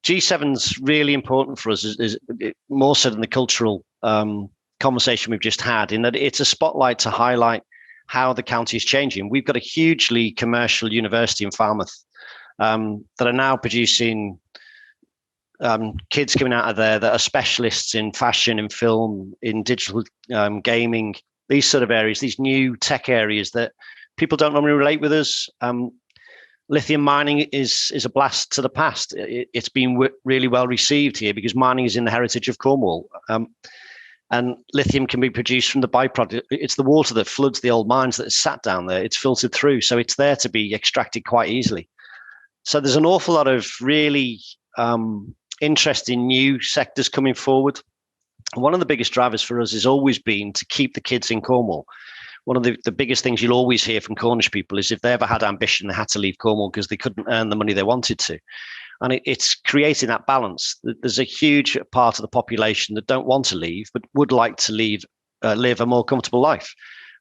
G7's really important for us, is more so than the cultural conversation we've just had, in that it's a spotlight to highlight how the county is changing. We've got a hugely commercial university in Falmouth that are now producing kids coming out of there that are specialists in fashion, in film, in digital gaming, these sort of areas, these new tech areas that people don't normally relate with us. Lithium mining is a blast to the past. It's been really well received here because mining is in the heritage of Cornwall. And lithium can be produced from the byproduct. It's the water that floods the old mines that is sat down there. It's filtered through, so it's there to be extracted quite easily. So there's an awful lot of really interesting new sectors coming forward. One of the biggest drivers for us has always been to keep the kids in Cornwall. One of the biggest things you'll always hear from Cornish people is if they ever had ambition, they had to leave Cornwall because they couldn't earn the money they wanted to. And it's creating that balance. There's a huge part of the population that don't want to leave, but would like to live a more comfortable life.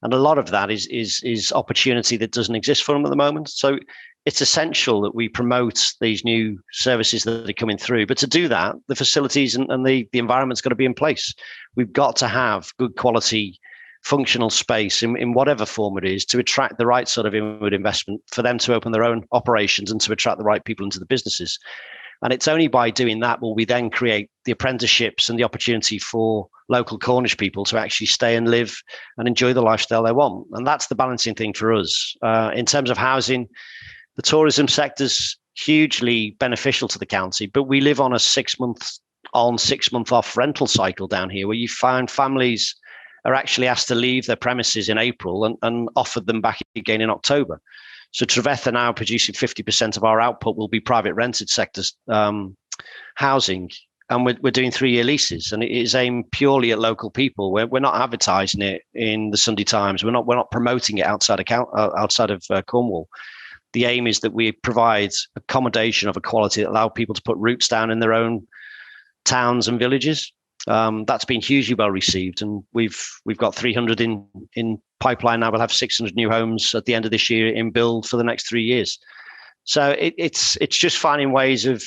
And a lot of that is opportunity that doesn't exist for them at the moment. So it's essential that we promote these new services that are coming through. But to do that, the facilities and the environment's got to be in place. We've got to have good quality functional space in whatever form it is to attract the right sort of inward investment for them to open their own operations and to attract the right people into the businesses. And it's only by doing that will we then create the apprenticeships and the opportunity for local Cornish people to actually stay and live and enjoy the lifestyle they want. And that's the balancing thing for us. In terms of housing, the tourism sector's hugely beneficial to the county, but we live on a 6 month on, 6 month off rental cycle down here, where you find families are actually asked to leave their premises in April and offered them back again in October. So Treveth are now producing 50% of our output will be private rented sectors housing, and we're doing 3-year leases, and it is aimed purely at local people. We're not advertising it in the Sunday Times. We're not promoting it outside of Cornwall. The aim is that we provide accommodation of a quality that allow people to put roots down in their own towns and villages. That's been hugely well received, and we've got 300 in pipeline now. We'll have 600 new homes at the end of this year in build for the next 3 years. So it's just finding ways of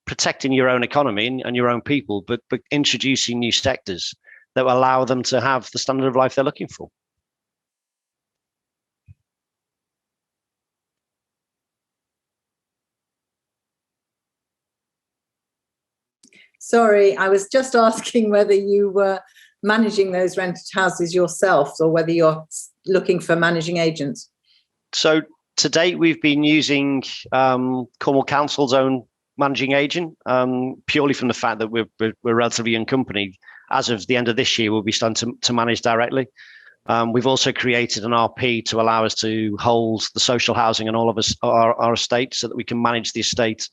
protecting your own economy and your own people, but introducing new sectors that will allow them to have the standard of life they're looking for. Sorry, I was just asking whether you were managing those rented houses yourselves or whether you're looking for managing agents. So to date, we've been using Cornwall Council's own managing agent, purely from the fact that we're a relatively young company. As of the end of this year, we'll be starting to manage directly. We've also created an RP to allow us to hold the social housing and all of our estate, so that we can manage the estate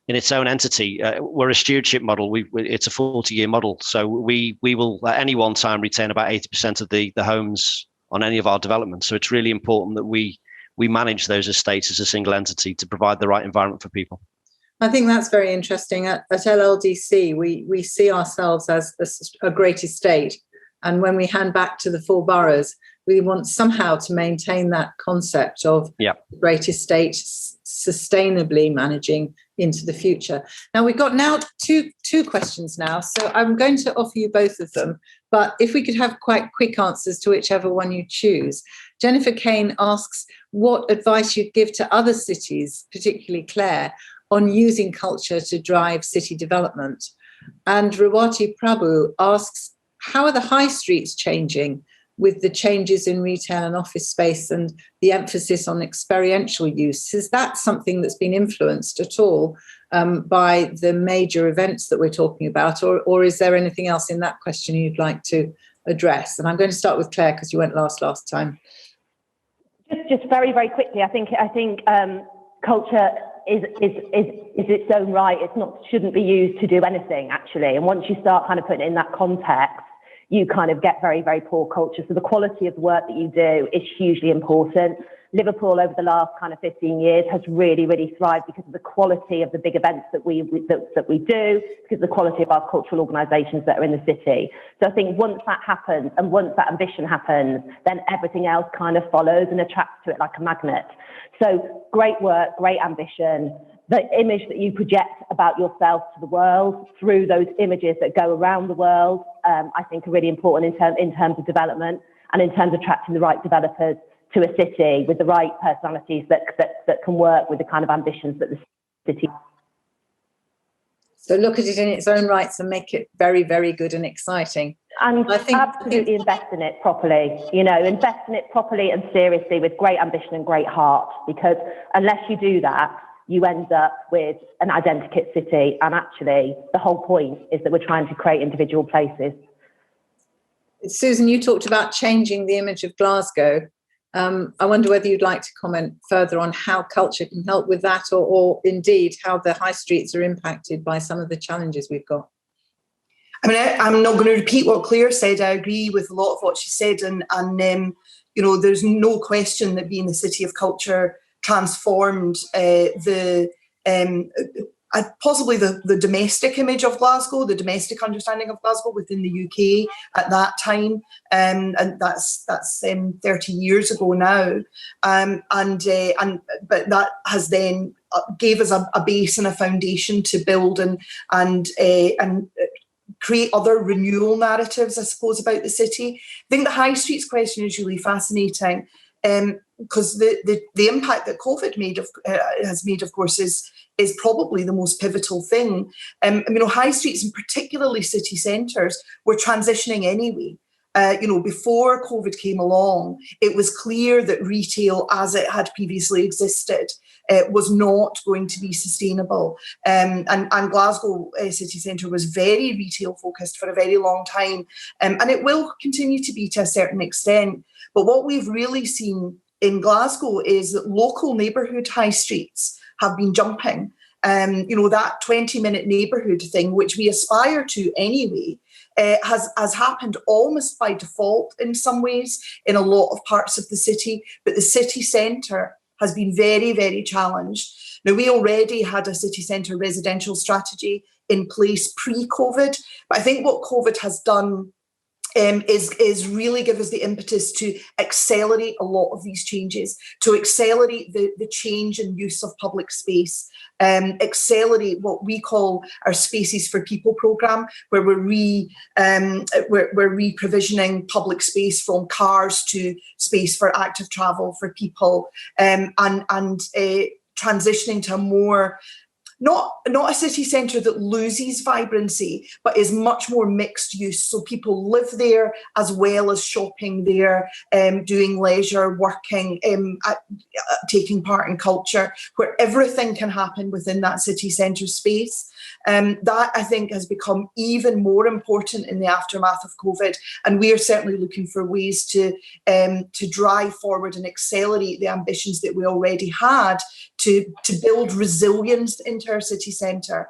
in its own entity. We're a stewardship model. It's a 40-year model. So we will at any one time retain about 80% of the homes on any of our developments. So it's really important that we manage those estates as a single entity to provide the right environment for people. I think that's very interesting. At LLDC, we see ourselves as a great estate. And when we hand back to the 4 boroughs, we want somehow to maintain that concept of great estate sustainably managing into the future. Now, we've got now two questions now, so I'm going to offer you both of them, but if we could have quite quick answers to whichever one you choose. Jennifer Kane asks what advice you'd give to other cities, particularly Cllr, on using culture to drive city development. And Rawati Prabhu asks, how are the high streets changing with the changes in retail and office space and the emphasis on experiential use? Is that something that's been influenced at all by the major events that we're talking about, or is there anything else in that question you'd like to address? And I'm going to start with Claire, because you went last time. Just very, very quickly, I think culture is its own right. Shouldn't be used to do anything, actually. And once you start kind of putting it in that context, you kind of get very, very poor culture. So the quality of the work that you do is hugely important. Liverpool over the last kind of 15 years has really, really thrived because of the quality of the big events that we do, because of the quality of our cultural organisations that are in the city. So I think once that happens and once that ambition happens, then everything else kind of follows and attracts to it like a magnet. So great work, great ambition. The image that you project about yourself to the world through those images that go around the world, I think are really important in terms of development and in terms of attracting the right developers to a city with the right personalities that can work with the kind of ambitions that the city has. So look at it in its own rights and make it very, very good and exciting. And absolutely invest in it properly, invest in it properly and seriously with great ambition and great heart, because unless you do that, you end up with an identikit city. And actually, the whole point is that we're trying to create individual places. Susan, you talked about changing the image of Glasgow. I wonder whether you'd like to comment further on how culture can help with that, or indeed how the high streets are impacted by some of the challenges we've got. I mean, I'm not going to repeat what Claire said. I agree with a lot of what she said. And there's no question that being the city of culture transformed possibly the domestic image of Glasgow, the domestic understanding of Glasgow within the UK at that time, and that's 30 years ago now, but that has then gave us a base and a foundation to build and create other renewal narratives, I suppose, about the city. I think the high streets question is really fascinating. Because the impact that COVID has made, of course, is probably the most pivotal thing. High streets and particularly city centres were transitioning anyway. Before COVID came along, it was clear that retail as it had previously existed was not going to be sustainable. And Glasgow city centre was very retail focused for a very long time. And it will continue to be to a certain extent. But what we've really seen in Glasgow is that local neighbourhood high streets have been jumping. That 20-minute neighbourhood thing, which we aspire to anyway, has happened almost by default in some ways in a lot of parts of the city. But the city centre has been very, very challenged. Now, we already had a city centre residential strategy in place pre-COVID. But I think what COVID has done is really give us the impetus to accelerate a lot of these changes, to accelerate the change in use of public space, accelerate what we call our Spaces for People programme, where we're re-provisioning public space from cars to space for active travel for people, and transitioning to a more not a city centre that loses vibrancy, but is much more mixed use. So people live there as well as shopping there, doing leisure, working, taking part in culture, where everything can happen within that city centre space. That, I think, has become even more important in the aftermath of COVID. And we are certainly looking for ways to drive forward and accelerate the ambitions that we already had to build resilience into our city centre.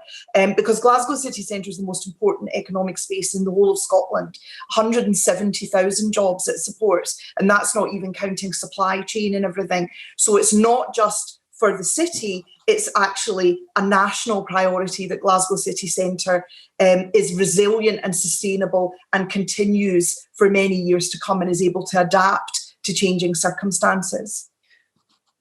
Because Glasgow city centre is the most important economic space in the whole of Scotland. 170,000 jobs it supports. And that's not even counting supply chain and everything. So it's not just for the city, it's actually a national priority that Glasgow city centre is resilient and sustainable and continues for many years to come and is able to adapt to changing circumstances.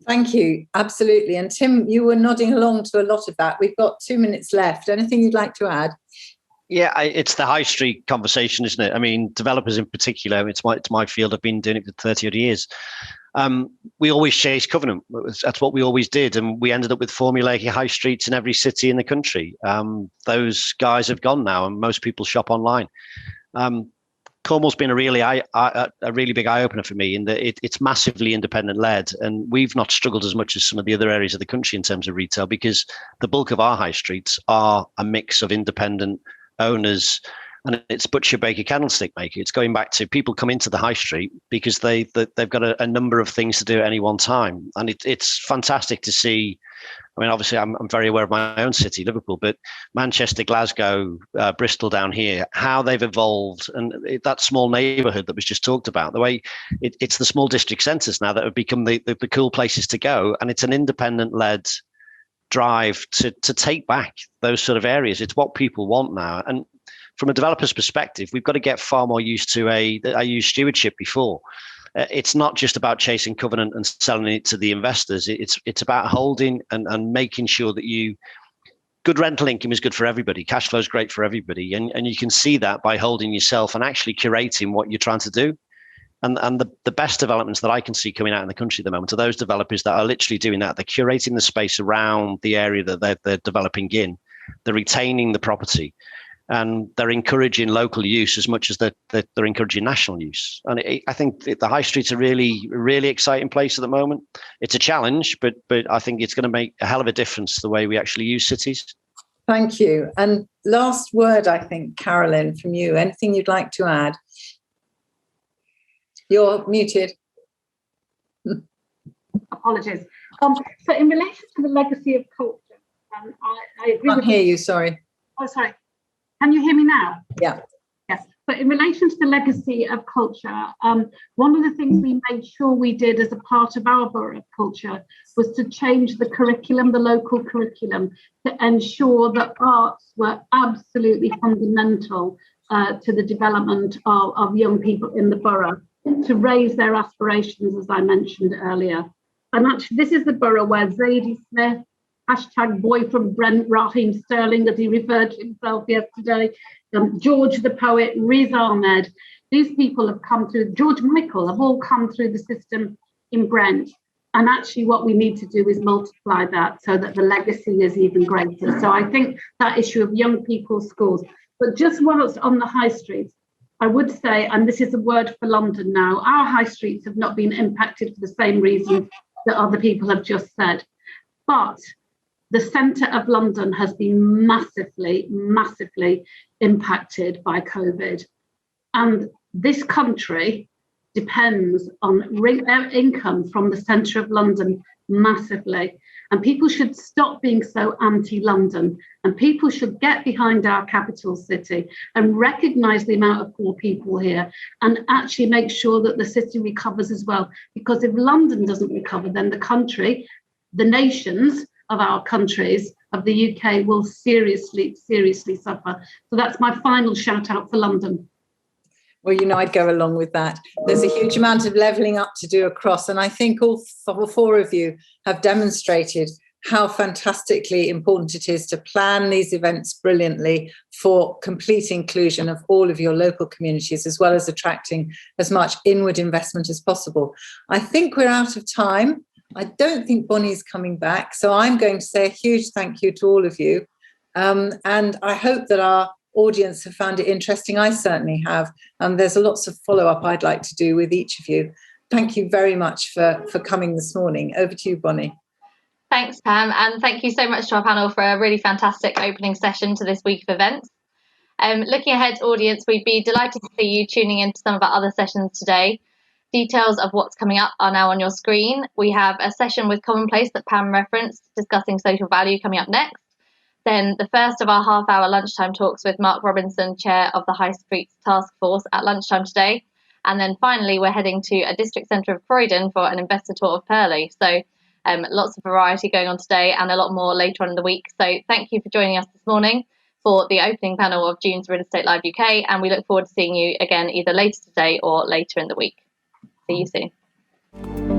Thank you, absolutely. And Tim, you were nodding along to a lot of that. We've got 2 minutes left. Anything you'd like to add? Yeah, it's the high street conversation, isn't it? I mean, developers in particular, it's my field. I've been doing it for 30 odd years. We always chase covenant. That's what we always did. And we ended up with formulaic high streets in every city in the country. Those guys have gone now and most people shop online. Cornwall's been a really big eye-opener for me in that it's massively independent-led, and we've not struggled as much as some of the other areas of the country in terms of retail because the bulk of our high streets are a mix of independent owners, and it's butcher, baker, candlestick maker. It's going back to people come into the high street because they've got a number of things to do at any one time, and it's fantastic to see. I mean, obviously, I'm very aware of my own city, Liverpool, but Manchester, Glasgow, Bristol down here, how they've evolved, and that small neighbourhood that was just talked about, the way it's the small district centres now that have become the cool places to go, and it's an independent-led drive to take back those sort of areas. It's what people want now, and from a developer's perspective, we've got to get far more used to I used stewardship before. It's not just about chasing covenant and selling it to the investors. It's about holding and making sure that good rental income is good for everybody. Cash flow is great for everybody. And you can see that by holding yourself and actually curating what you're trying to do. And the best developments that I can see coming out in the country at the moment are those developers that are literally doing that. They're curating the space around the area that they're developing in. They're retaining the property. And they're encouraging local use as much as they're encouraging national use. And I think the high street's a really, really exciting place at the moment. It's a challenge, but I think it's going to make a hell of a difference the way we actually use cities. Thank you. And last word, I think, Carolyn, from you. Anything you'd like to add? You're muted. Apologies. So in relation to the legacy of culture, I agree. I can't hear you, sorry. Oh, sorry. Can you hear me now? Yeah. Yes. But in relation to the legacy of culture, one of the things we made sure we did as a part of our borough of culture was to change the curriculum, the local curriculum, to ensure that arts were absolutely fundamental to the development of young people in the borough, to raise their aspirations, as I mentioned earlier. And actually, this is the borough where Zadie Smith, #boy from Brent, Raheem Sterling, as he referred to himself yesterday, George the poet, Riz Ahmed, these people have come through, George Michael, have all come through the system in Brent. And actually what we need to do is multiply that so that the legacy is even greater. So I think that issue of young people's schools. But just whilst on the high streets, I would say, and this is a word for London now, our high streets have not been impacted for the same reasons that other people have just said. But the centre of London has been massively, massively impacted by COVID. And this country depends on income from the centre of London massively. And people should stop being so anti-London. And people should get behind our capital city and recognise the amount of poor people here and actually make sure that the city recovers as well. Because if London doesn't recover, then the country, the nations of our countries, of the UK, will seriously, seriously suffer. So that's my final shout out for London. Well, I'd go along with that. There's a huge amount of levelling up to do across, and I think all four of you have demonstrated how fantastically important it is to plan these events brilliantly for complete inclusion of all of your local communities, as well as attracting as much inward investment as possible. I think we're out of time. I don't think Bonnie's coming back, so I'm going to say a huge thank you to all of you. And I hope that our audience have found it interesting. I certainly have. There's lots of follow-up I'd like to do with each of you. Thank you very much for coming this morning. Over to you, Bonnie. Thanks, Pam, and thank you so much to our panel for a really fantastic opening session to this week of events. Looking ahead, audience, we'd be delighted to see you tuning into some of our other sessions today. Details of what's coming up are now on your screen. We have a session with Commonplace that Pam referenced, discussing social value, coming up next. Then the first of our half-hour lunchtime talks with Mark Robinson, Chair of the High Streets Task Force, at lunchtime today. And then finally, we're heading to a district centre of Croydon for an investor tour of Purley. So lots of variety going on today and a lot more later on in the week. So thank you for joining us this morning for the opening panel of June's Real Estate Live UK. And we look forward to seeing you again either later today or later in the week. See you soon.